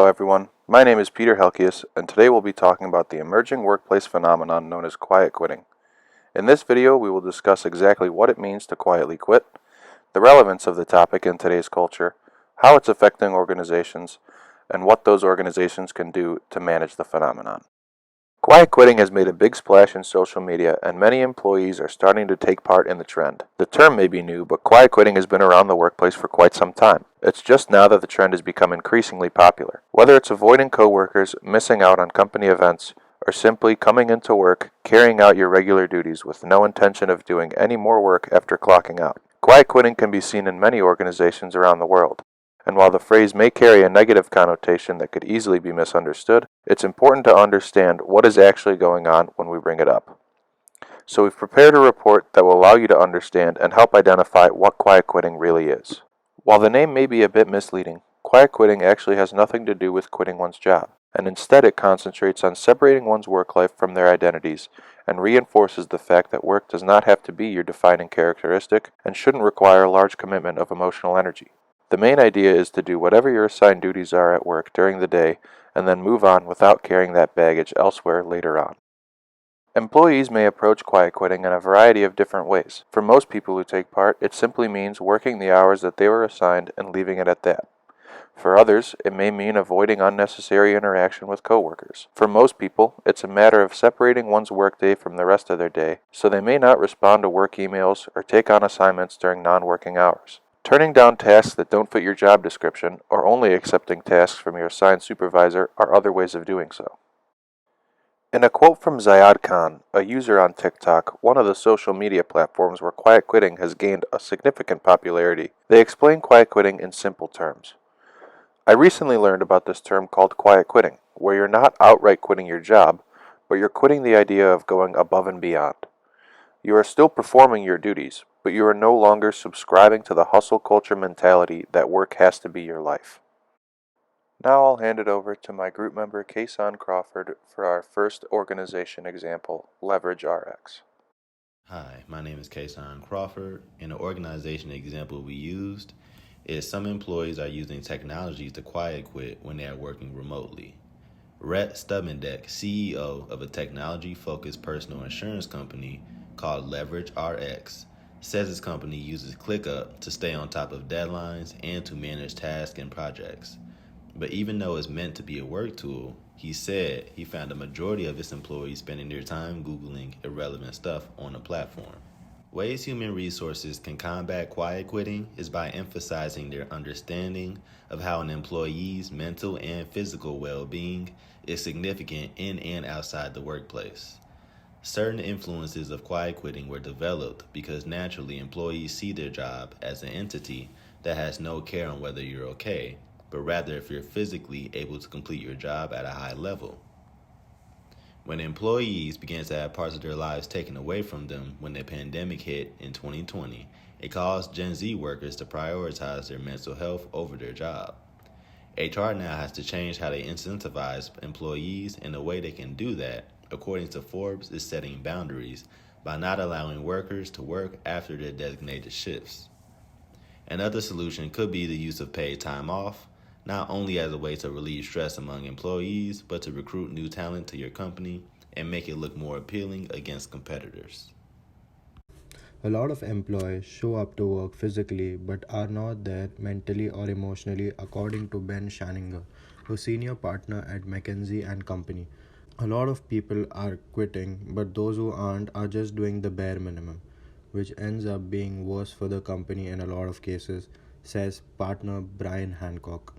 Hello everyone, my name is Peter Helkias, and today we'll be talking about the emerging workplace phenomenon known as quiet quitting. In this video, we will discuss exactly what it means to quietly quit, the relevance of the topic in today's culture, how it's affecting organizations, and what those organizations can do to manage the phenomenon. Quiet quitting has made a big splash in social media, and many employees are starting to take part in the trend. The term may be new, but quiet quitting has been around the workplace for quite some time. It's just now that the trend has become increasingly popular. Whether it's avoiding coworkers, missing out on company events, or simply coming into work, carrying out your regular duties with no intention of doing any more work after clocking out. Quiet quitting can be seen in many organizations around the world. And while the phrase may carry a negative connotation that could easily be misunderstood, it's important to understand what is actually going on when we bring it up. So we've prepared a report that will allow you to understand and help identify what quiet quitting really is. While the name may be a bit misleading, quiet quitting actually has nothing to do with quitting one's job, and instead it concentrates on separating one's work life from their identities and reinforces the fact that work does not have to be your defining characteristic and shouldn't require a large commitment of emotional energy. The main idea is to do whatever your assigned duties are at work during the day and then move on without carrying that baggage elsewhere later on. Employees may approach quiet quitting in a variety of different ways. For most people who take part, it simply means working the hours that they were assigned and leaving it at that. For others, it may mean avoiding unnecessary interaction with coworkers. For most people, it's a matter of separating one's workday from the rest of their day, so they may not respond to work emails or take on assignments during non-working hours. Turning down tasks that don't fit your job description, or only accepting tasks from your assigned supervisor, are other ways of doing so. In a quote from Zayad Khan, a user on TikTok, one of the social media platforms where quiet quitting has gained a significant popularity, they explain quiet quitting in simple terms. I recently learned about this term called quiet quitting, where you're not outright quitting your job, but you're quitting the idea of going above and beyond. You are still performing your duties, but you are no longer subscribing to the hustle culture mentality that work has to be your life. Now I'll hand it over to my group member Kason Crawford for our first organization example, Leverage RX. Hi, my name is Kason Crawford, and the organization example we used is some employees are using technology to quiet quit when they are working remotely. Rhett Stubbendeck, CEO of a technology-focused personal insurance company called Leverage RX, says his company uses ClickUp to stay on top of deadlines and to manage tasks and projects. But even though it's meant to be a work tool, he said he found a majority of his employees spending their time Googling irrelevant stuff on the platform. Ways human resources can combat quiet quitting is by emphasizing their understanding of how an employee's mental and physical well-being is significant in and outside the workplace. Certain influences of quiet quitting were developed because naturally employees see their job as an entity that has no care on whether you're okay, but rather if you're physically able to complete your job at a high level. When employees began to have parts of their lives taken away from them when the pandemic hit in 2020, it caused Gen Z workers to prioritize their mental health over their job. HR now has to change how they incentivize employees, and the way they can do that, according to Forbes, is setting boundaries by not allowing workers to work after their designated shifts. Another solution could be the use of paid time off, not only as a way to relieve stress among employees, but to recruit new talent to your company and make it look more appealing against competitors. A lot of employees show up to work physically but are not there mentally or emotionally, according to Ben Shaninger, a senior partner at McKinsey and Company. A lot of people are quitting, but those who aren't are just doing the bare minimum, which ends up being worse for the company in a lot of cases, says partner Brian Hancock.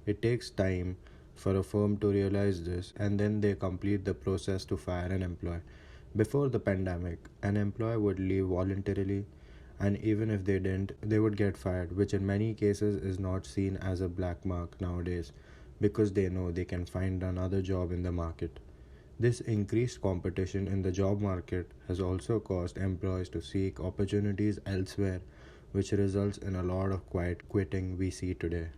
It takes time for a firm to realize this, and then they complete the process to fire an employee. Before the pandemic, an employee would leave voluntarily, and even if they didn't, they would get fired, which in many cases is not seen as a black mark nowadays because they know they can find another job in the market. This increased competition in the job market has also caused employees to seek opportunities elsewhere, which results in a lot of quiet quitting we see today.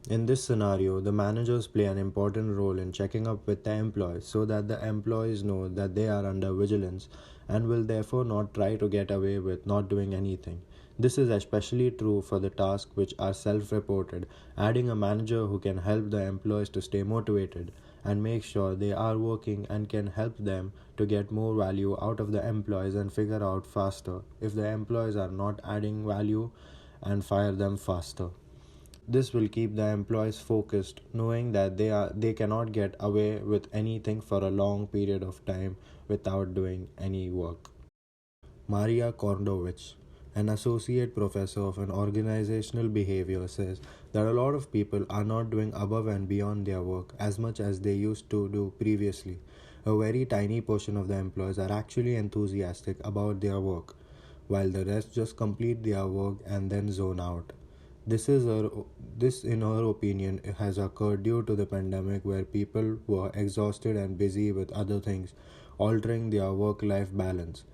In this scenario, the managers play an important role in checking up with the employees so that the employees know that they are under vigilance and will therefore not try to get away with not doing anything. This is especially true for the tasks which are self reported. Adding a manager who can help the employees to stay motivated and make sure they are working and can help them to get more value out of the employees and figure out faster if the employees are not adding value and fire them faster. This will keep the employees focused, knowing that they cannot get away with anything for a long period of time without doing any work. Maria Kordovich, an associate professor of an organizational behavior, says that a lot of people are not doing above and beyond their work as much as they used to do previously. A very tiny portion of the employees are actually enthusiastic about their work, while the rest just complete their work and then zone out. This, in her opinion, has occurred due to the pandemic where people were exhausted and busy with other things, altering their work life balance,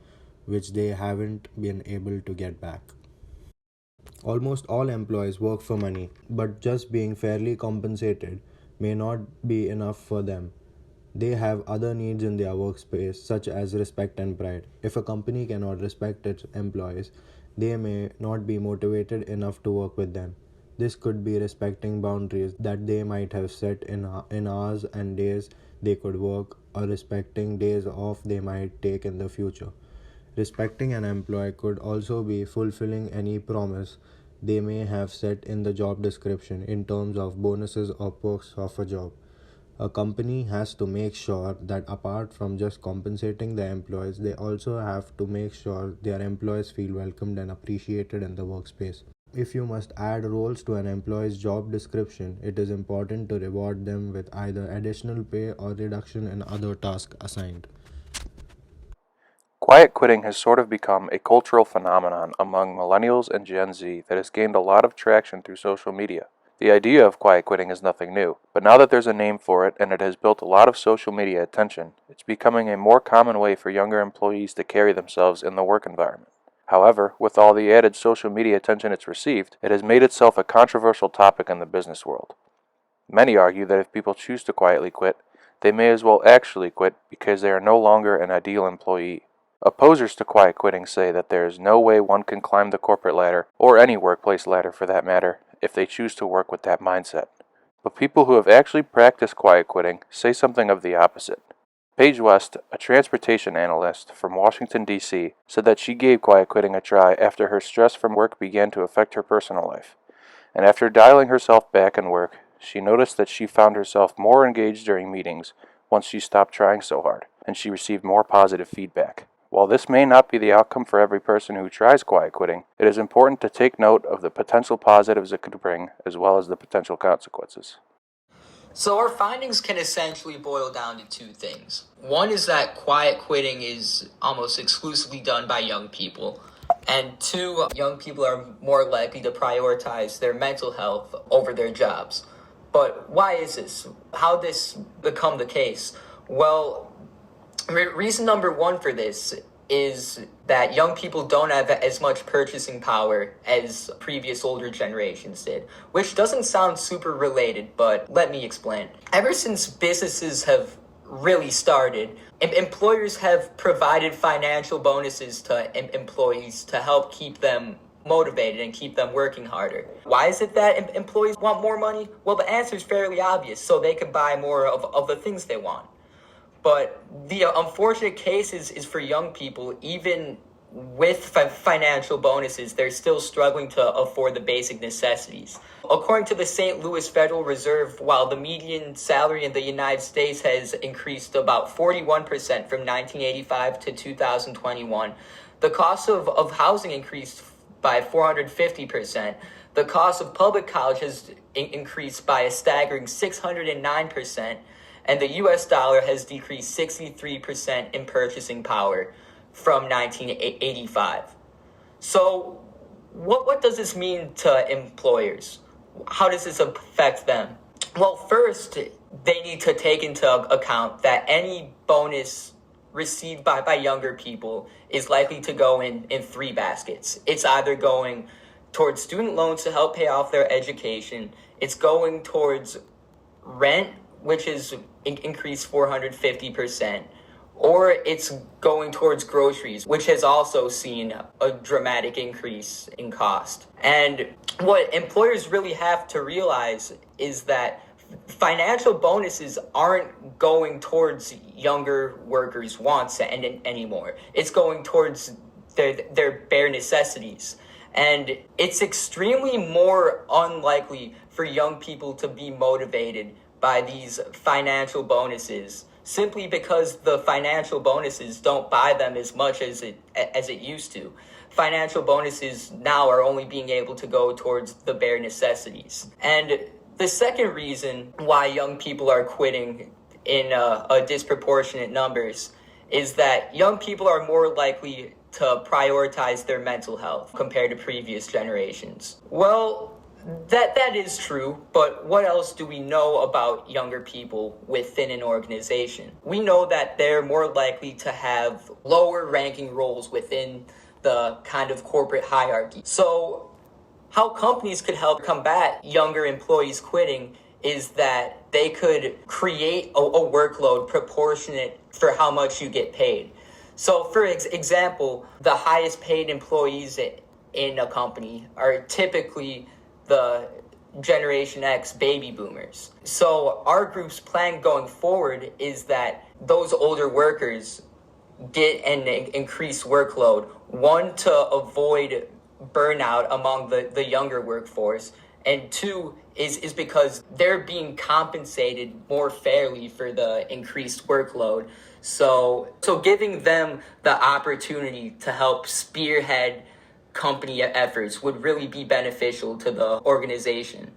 which they haven't been able to get back. Almost all employees work for money, but just being fairly compensated may not be enough for them. They have other needs in their workspace, such as respect and pride. If a company cannot respect its employees, they may not be motivated enough to work with them. This could be respecting boundaries that they might have set in hours and days they could work, or respecting days off they might take in the future. Respecting an employee could also be fulfilling any promise they may have set in the job description in terms of bonuses or perks of a job. A company has to make sure that apart from just compensating the employees, they also have to make sure their employees feel welcomed and appreciated in the workspace. If you must add roles to an employee's job description, it is important to reward them with either additional pay or reduction in other tasks assigned. Quiet quitting has sort of become a cultural phenomenon among millennials and Gen Z that has gained a lot of traction through social media. The idea of quiet quitting is nothing new, but now that there's a name for it and it has built a lot of social media attention, it's becoming a more common way for younger employees to carry themselves in the work environment. However, with all the added social media attention it's received, it has made itself a controversial topic in the business world. Many argue that if people choose to quietly quit, they may as well actually quit because they are no longer an ideal employee. Opposers to quiet quitting say that there is no way one can climb the corporate ladder, or any workplace ladder for that matter, if they choose to work with that mindset. But people who have actually practiced quiet quitting say something of the opposite. Paige West, a transportation analyst from Washington, D.C., said that she gave quiet quitting a try after her stress from work began to affect her personal life. And after dialing herself back in work, she noticed that she found herself more engaged during meetings once she stopped trying so hard, and she received more positive feedback. While this may not be the outcome for every person who tries quiet quitting, it is important to take note of the potential positives it could bring as well as the potential consequences. So our findings can essentially boil down to two things. One is that quiet quitting is almost exclusively done by young people. And two, young people are more likely to prioritize their mental health over their jobs. But why is this? How did this become the case? Well, reason number one for this is that young people don't have as much purchasing power as previous older generations did, which doesn't sound super related, but let me explain. Ever since businesses have really started, employers have provided financial bonuses to employees to help keep them motivated and keep them working harder. Why is it that employees want more money? Well, the answer is fairly obvious, so they can buy more of the things they want. But the unfortunate case is for young people, even with financial bonuses, they're still struggling to afford the basic necessities. According to the St. Louis Federal Reserve, while the median salary in the United States has increased about 41% from 1985 to 2021, the cost of housing increased by 450%. The cost of public college has increased by a staggering 609%. And the US dollar has decreased 63% in purchasing power from 1985. So what does this mean to employers? How does this affect them? Well, first, they need to take into account that any bonus received by younger people is likely to go in three baskets. It's either going towards student loans to help pay off their education. It's going towards rent, which is increased 450%, or it's going towards groceries, which has also seen a dramatic increase in cost. And what employers really have to realize is that financial bonuses aren't going towards younger workers' wants anymore. It's going towards their bare necessities. And it's extremely more unlikely for young people to be motivated by these financial bonuses simply because the financial bonuses don't buy them as much as it used to. Financial bonuses now are only being able to go towards the bare necessities. And the second reason why young people are quitting in a disproportionate numbers is that young people are more likely to prioritize their mental health compared to previous generations. Well, that is true, but what else do we know about younger people within an organization? We know that they're more likely to have lower ranking roles within the kind of corporate hierarchy. So how companies could help combat younger employees quitting is that they could create a workload proportionate for how much you get paid. So for example, the highest paid employees in a company are typically the Generation X baby boomers. So our group's plan going forward is that those older workers get an increased workload, one, to avoid burnout among the younger workforce, and two is because they're being compensated more fairly for the increased workload. So giving them the opportunity to help spearhead company efforts would really be beneficial to the organization.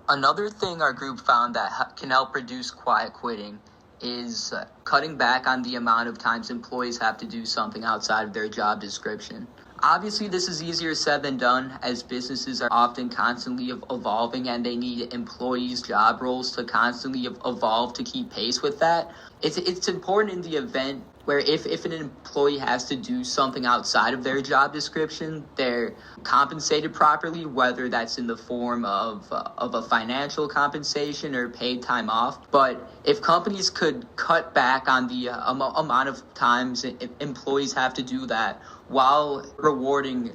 Another thing our group found that can help reduce quiet quitting is cutting back on the amount of times employees have to do something outside of their job description. Obviously, this is easier said than done, as businesses are often constantly evolving and they need employees' job roles to constantly evolve to keep pace with that. It's important in the event where if an employee has to do something outside of their job description, they're compensated properly, whether that's in the form of a financial compensation or paid time off. But if companies could cut back on the amount of times employees have to do that while rewarding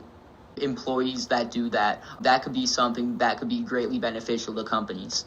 employees that do that, that could be something that could be greatly beneficial to companies.